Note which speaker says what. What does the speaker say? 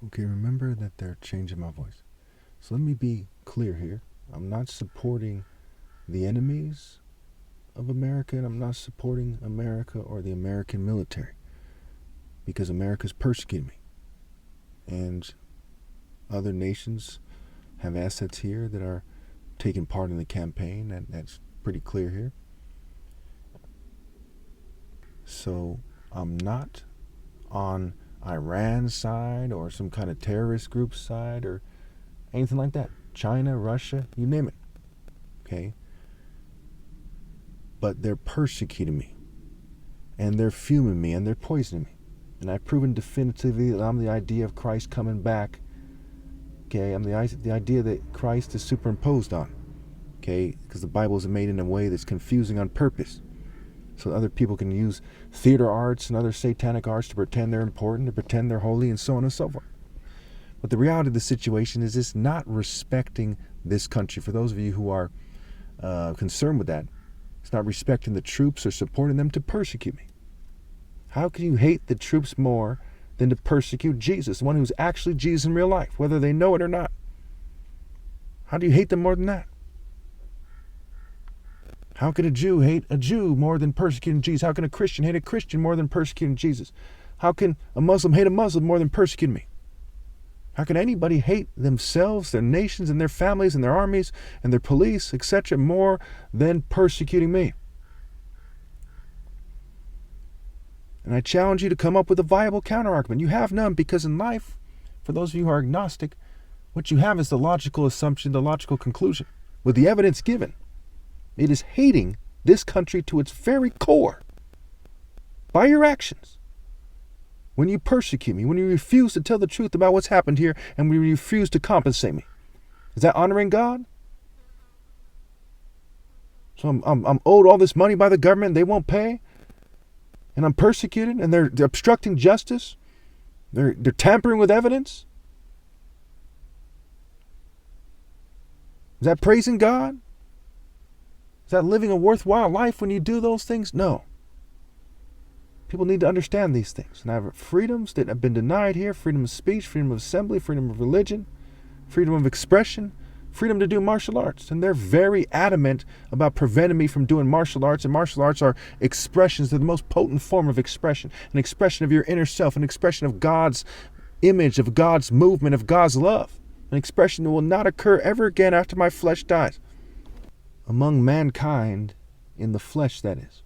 Speaker 1: Okay, remember that they're changing my voice. So let me be clear here. I'm not supporting the enemies of America, and I'm not supporting America or the American military, because America's persecuting me. And other nations have assets here that are taking part in the campaign, and that's pretty clear here. So I'm not on Iran's side or some kind of terrorist group side or anything like that. China, Russia, you name it. Okay? But they're persecuting me, and they're fuming me, and they're poisoning me. And I've proven definitively that I'm the idea of Christ coming back. Okay? I'm the idea that Christ is superimposed on. Okay? Because the Bible is made in a way that's confusing on purpose, so other people can use theater arts and other satanic arts to pretend they're important, to pretend they're holy, and so on and so forth. But the reality of the situation is it's not respecting this country. For those of you who are concerned with that, it's not respecting the troops or supporting them to persecute me. How can you hate the troops more than to persecute Jesus, the one who's actually Jesus in real life, whether they know it or not? How do you hate them more than that? How can a Jew hate a Jew more than persecuting Jesus? How can a Christian hate a Christian more than persecuting Jesus? How can a Muslim hate a Muslim more than persecuting me? How can anybody hate themselves, their nations, and their families, and their armies, and their police, etc., more than persecuting me? And I challenge you to come up with a viable counterargument. You have none, because in life, for those of you who are agnostic, what you have is the logical assumption, the logical conclusion, with the evidence given. It is hating this country to its very core by your actions. When you persecute me, when you refuse to tell the truth about what's happened here, and when you refuse to compensate me, is that honoring God? So I'm owed all this money by the government, and they won't pay, and I'm persecuted, and they're obstructing justice, they're tampering with evidence. Is that praising God? Is that living a worthwhile life when you do those things? No. People need to understand these things. And I have freedoms that have been denied here: freedom of speech, freedom of assembly, freedom of religion, freedom of expression, freedom to do martial arts. And they're very adamant about preventing me from doing martial arts. And martial arts are expressions. They're the most potent form of expression. An expression of your inner self, an expression of God's image, of God's movement, of God's love. An expression that will not occur ever again after my flesh dies. Among mankind, in the flesh, that is.